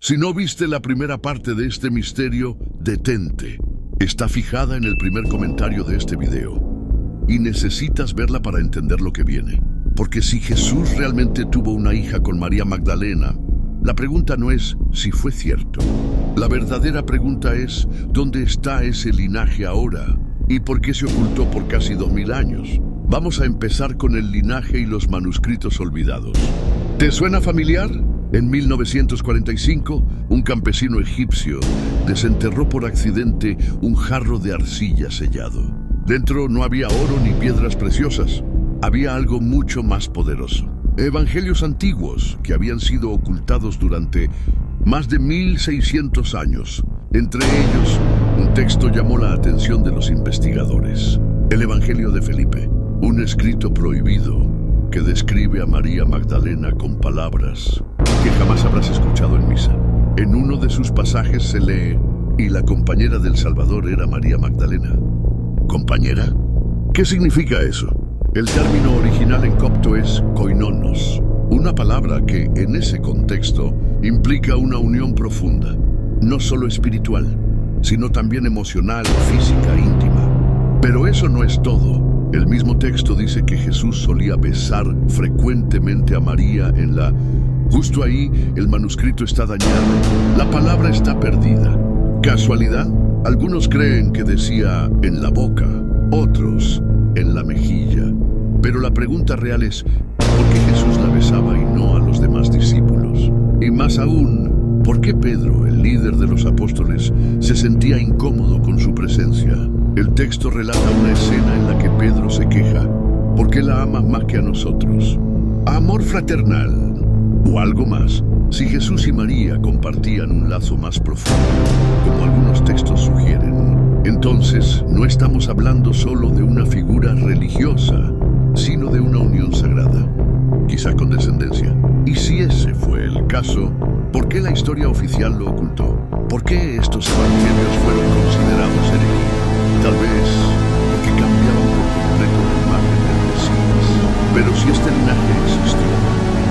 Si no viste la primera parte de este misterio, detente. Está fijada en el primer comentario de este video. Y necesitas verla para entender lo que viene. Porque si Jesús realmente tuvo una hija con María Magdalena, la pregunta no es si fue cierto. La verdadera pregunta es, ¿dónde está ese linaje ahora? ¿Y por qué se ocultó por casi 2000 años? Vamos a empezar con el linaje y los manuscritos olvidados. ¿Te suena familiar? En 1945, un campesino egipcio desenterró por accidente un jarro de arcilla sellado. Dentro no había oro ni piedras preciosas. Había algo mucho más poderoso. Evangelios antiguos que habían sido ocultados durante más de 1600 años. Entre ellos, un texto llamó la atención de los investigadores. El Evangelio de Felipe, un escrito prohibido que describe a María Magdalena con palabras que jamás habrás escuchado en misa. En uno de sus pasajes se lee, y la compañera del Salvador era María Magdalena. ¿Compañera? ¿Qué significa eso? El término original en copto es koinonos, una palabra que, en ese contexto, implica una unión profunda, no solo espiritual, sino también emocional, física, íntima. Pero eso no es todo. El mismo texto dice que Jesús solía besar frecuentemente a María en la... Justo ahí, el manuscrito está dañado. La palabra está perdida. ¿Casualidad? Algunos creen que decía en la boca, otros en la mejilla. Pero la pregunta real es, ¿por qué Jesús la besaba y no a los demás discípulos? Y más aún, ¿por qué Pedro, el líder de los apóstoles, se sentía incómodo con su presencia? El texto relata una escena en la que Pedro se queja. ¿Por qué la amas más que a nosotros? ¿Amor fraternal o algo más? Si Jesús y María compartían un lazo más profundo, como algunos textos sugieren, entonces no estamos hablando solo de una figura religiosa, sino de una unión sagrada, quizá con descendencia. Y si ese fue el caso, ¿por qué la historia oficial lo ocultó? ¿Por qué estos evangelios fueron considerados herejías? Tal vez porque cambiaban por completo la imagen del Mesías. Pero si este linaje existió,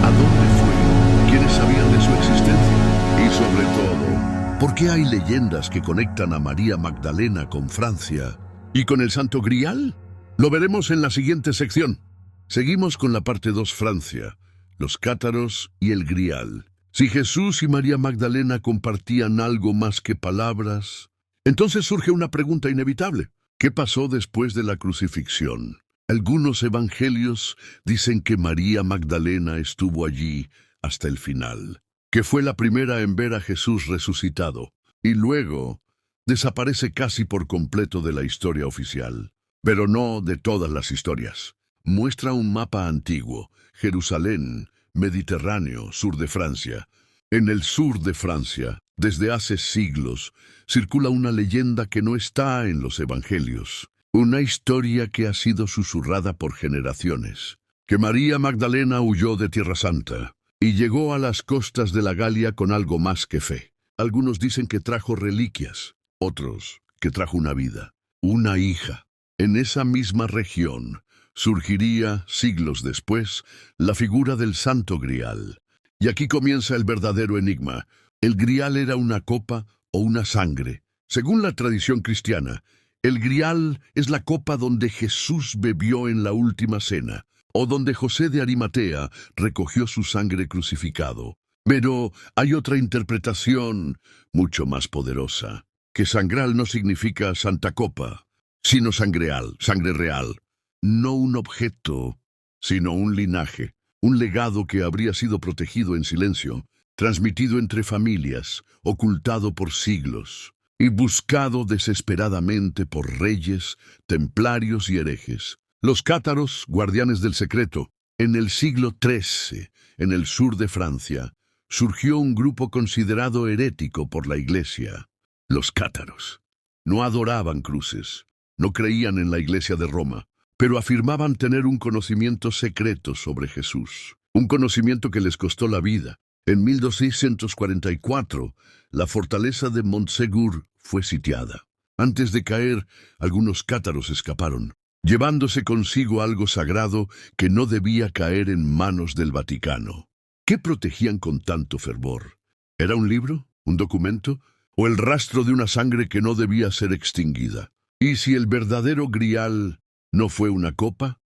¿a dónde fue? ¿Quiénes sabían de su existencia? Y sobre todo, ¿por qué hay leyendas que conectan a María Magdalena con Francia y con el Santo Grial? Lo veremos en la siguiente sección. Seguimos con la parte 2, Francia, los cátaros y el Grial. Si Jesús y María Magdalena compartían algo más que palabras, entonces surge una pregunta inevitable. ¿Qué pasó después de la crucifixión? Algunos evangelios dicen que María Magdalena estuvo allí hasta el final, que fue la primera en ver a Jesús resucitado, y luego desaparece casi por completo de la historia oficial. Pero no de todas las historias. Muestra un mapa antiguo, Jerusalén, Mediterráneo, sur de Francia. En el sur de Francia, desde hace siglos, circula una leyenda que no está en los evangelios. Una historia que ha sido susurrada por generaciones. Que María Magdalena huyó de Tierra Santa y llegó a las costas de la Galia con algo más que fe. Algunos dicen que trajo reliquias, otros que trajo una vida, una hija. En esa misma región surgiría, siglos después, la figura del Santo Grial. Y aquí comienza el verdadero enigma. ¿El Grial era una copa o una sangre? Según la tradición cristiana, el Grial es la copa donde Jesús bebió en la última cena, o donde José de Arimatea recogió su sangre crucificado. Pero hay otra interpretación mucho más poderosa, que sangral no significa santa copa, sino sangreal, sangre real. No un objeto, sino un linaje, un legado que habría sido protegido en silencio, transmitido entre familias, ocultado por siglos, y buscado desesperadamente por reyes, templarios y herejes. Los cátaros, guardianes del secreto. En el siglo XIII, en el sur de Francia, surgió un grupo considerado herético por la Iglesia. Los cátaros. No adoraban cruces. No creían en la Iglesia de Roma, pero afirmaban tener un conocimiento secreto sobre Jesús, un conocimiento que les costó la vida. En 1244, la fortaleza de Montségur fue sitiada. Antes de caer, algunos cátaros escaparon, llevándose consigo algo sagrado que no debía caer en manos del Vaticano. ¿Qué protegían con tanto fervor? ¿Era un libro? ¿Un documento? ¿O el rastro de una sangre que no debía ser extinguida? ¿Y si el verdadero grial no fue una copa?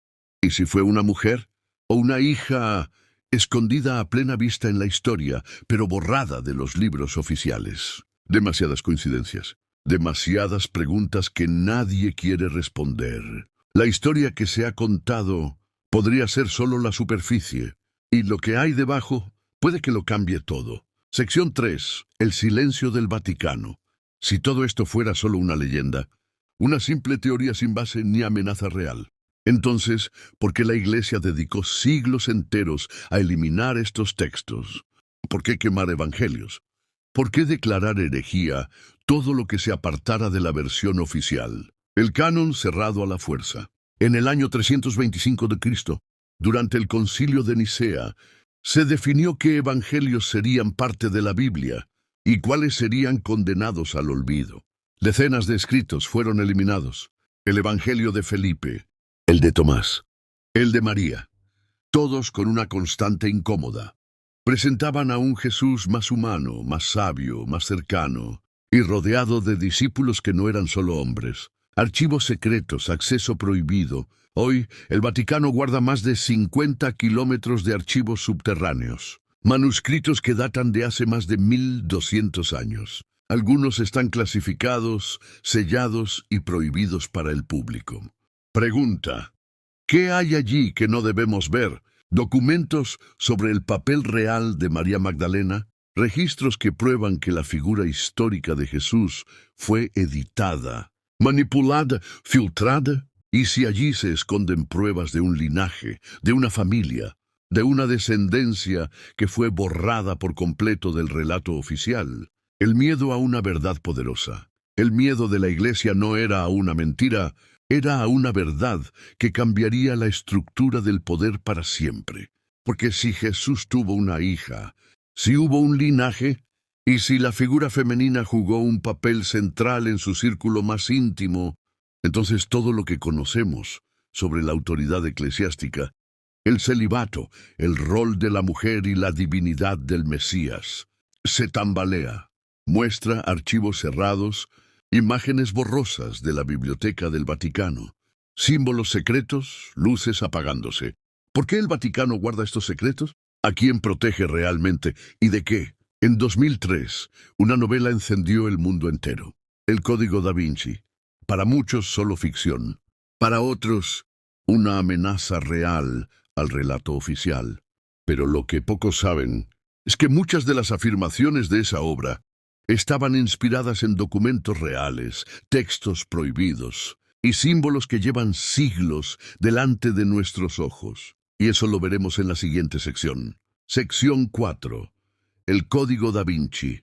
¿Y si fue una mujer? ¿O una hija escondida a plena vista en la historia, pero borrada de los libros oficiales? Demasiadas coincidencias. Demasiadas preguntas que nadie quiere responder. La historia que se ha contado podría ser solo la superficie, y lo que hay debajo puede que lo cambie todo. Sección 3. El silencio del Vaticano. Si todo esto fuera solo una leyenda, una simple teoría sin base ni amenaza real, entonces, ¿por qué la Iglesia dedicó siglos enteros a eliminar estos textos? ¿Por qué quemar evangelios? ¿Por qué declarar herejía todo lo que se apartara de la versión oficial? El canon cerrado a la fuerza. En el año 325 de Cristo, durante el Concilio de Nicea, se definió qué evangelios serían parte de la Biblia y cuáles serían condenados al olvido. Decenas de escritos fueron eliminados. El Evangelio de Felipe, el de Tomás, el de María, todos con una constante incómoda. Presentaban a un Jesús más humano, más sabio, más cercano, y rodeado de discípulos que no eran solo hombres. Archivos secretos, acceso prohibido. Hoy, el Vaticano guarda más de 50 kilómetros de archivos subterráneos. Manuscritos que datan de hace más de 1200 años. Algunos están clasificados, sellados y prohibidos para el público. Pregunta: ¿qué hay allí que no debemos ver? Documentos sobre el papel real de María Magdalena, registros que prueban que la figura histórica de Jesús fue editada, manipulada, filtrada, y si allí se esconden pruebas de un linaje, de una familia, de una descendencia que fue borrada por completo del relato oficial. El miedo a una verdad poderosa. El miedo de la Iglesia no era a una mentira, era a una verdad que cambiaría la estructura del poder para siempre. Porque si Jesús tuvo una hija, si hubo un linaje, y si la figura femenina jugó un papel central en su círculo más íntimo, entonces todo lo que conocemos sobre la autoridad eclesiástica, el celibato, el rol de la mujer y la divinidad del Mesías, se tambalea. Muestra archivos cerrados, imágenes borrosas de la Biblioteca del Vaticano, símbolos secretos, luces apagándose. ¿Por qué el Vaticano guarda estos secretos? ¿A quién protege realmente? ¿Y de qué? En 2003, una novela encendió el mundo entero. El Código da Vinci. Para muchos solo ficción. Para otros, una amenaza real al relato oficial. Pero lo que pocos saben es que muchas de las afirmaciones de esa obra estaban inspiradas en documentos reales, textos prohibidos y símbolos que llevan siglos delante de nuestros ojos. Y eso lo veremos en la siguiente sección. Sección 4. El Código da Vinci.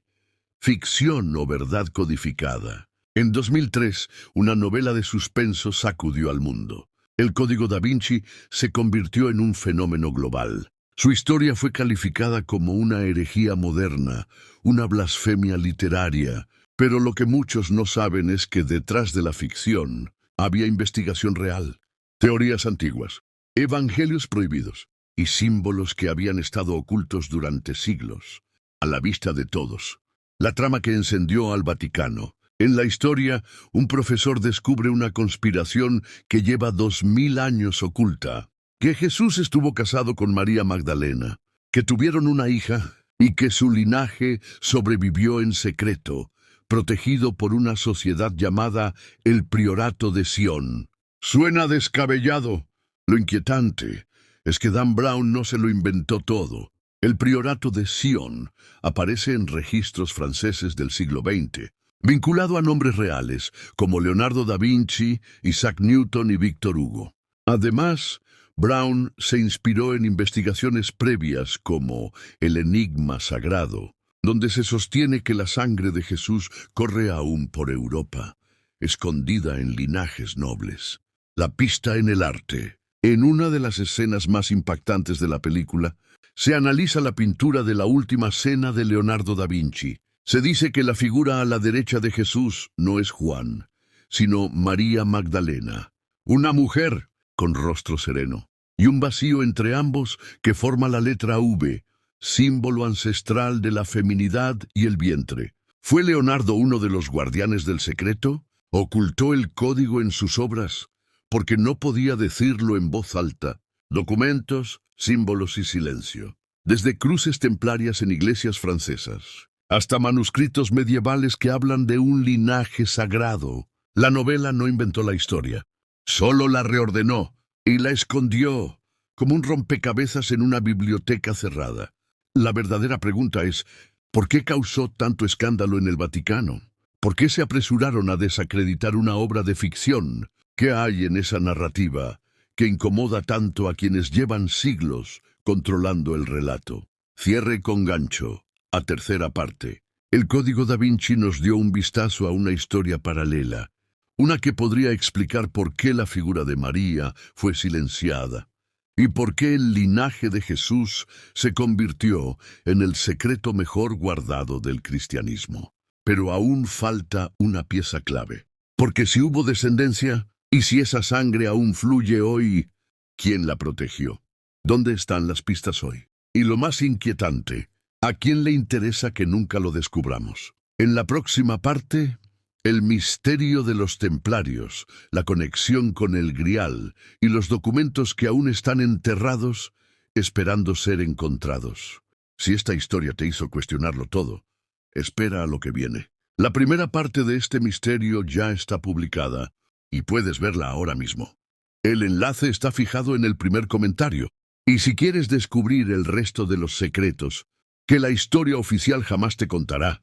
Ficción o verdad codificada. En 2003, una novela de suspenso sacudió al mundo. El Código da Vinci se convirtió en un fenómeno global. Su historia fue calificada como una herejía moderna, una blasfemia literaria, pero lo que muchos no saben es que detrás de la ficción había investigación real, teorías antiguas, evangelios prohibidos y símbolos que habían estado ocultos durante siglos, a la vista de todos. La trama que encendió al Vaticano. En la historia, un profesor descubre una conspiración que lleva 2000 años oculta. Que Jesús estuvo casado con María Magdalena, que tuvieron una hija y que su linaje sobrevivió en secreto, protegido por una sociedad llamada el Priorato de Sion. Suena descabellado. Lo inquietante es que Dan Brown no se lo inventó todo. El Priorato de Sion aparece en registros franceses del siglo XX, vinculado a nombres reales como Leonardo da Vinci, Isaac Newton y Víctor Hugo. Además, Brown se inspiró en investigaciones previas como El Enigma Sagrado, donde se sostiene que la sangre de Jesús corre aún por Europa, escondida en linajes nobles. La pista en el arte. En una de las escenas más impactantes de la película, se analiza la pintura de la Última Cena de Leonardo da Vinci. Se dice que la figura a la derecha de Jesús no es Juan, sino María Magdalena, una mujer con rostro sereno, y un vacío entre ambos que forma la letra V, símbolo ancestral de la feminidad y el vientre. ¿Fue Leonardo uno de los guardianes del secreto? ¿Ocultó el código en sus obras porque no podía decirlo en voz alta? Documentos, símbolos y silencio. Desde cruces templarias en iglesias francesas hasta manuscritos medievales que hablan de un linaje sagrado. La novela no inventó la historia, solo la reordenó y la escondió como un rompecabezas en una biblioteca cerrada. La verdadera pregunta es, ¿por qué causó tanto escándalo en el Vaticano? ¿Por qué se apresuraron a desacreditar una obra de ficción? ¿Qué hay en esa narrativa que incomoda tanto a quienes llevan siglos controlando el relato? Cierre con gancho. A tercera parte. El Código da Vinci nos dio un vistazo a una historia paralela, una que podría explicar por qué la figura de María fue silenciada y por qué el linaje de Jesús se convirtió en el secreto mejor guardado del cristianismo. Pero aún falta una pieza clave, porque si hubo descendencia y si esa sangre aún fluye hoy, ¿quién la protegió? ¿Dónde están las pistas hoy? Y lo más inquietante, ¿a quién le interesa que nunca lo descubramos? En la próxima parte, el misterio de los templarios, la conexión con el Grial y los documentos que aún están enterrados, esperando ser encontrados. Si esta historia te hizo cuestionarlo todo, espera a lo que viene. La primera parte de este misterio ya está publicada y puedes verla ahora mismo. El enlace está fijado en el primer comentario. Y si quieres descubrir el resto de los secretos que la historia oficial jamás te contará,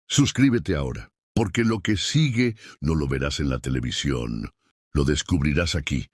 suscríbete ahora, porque lo que sigue no lo verás en la televisión, lo descubrirás aquí,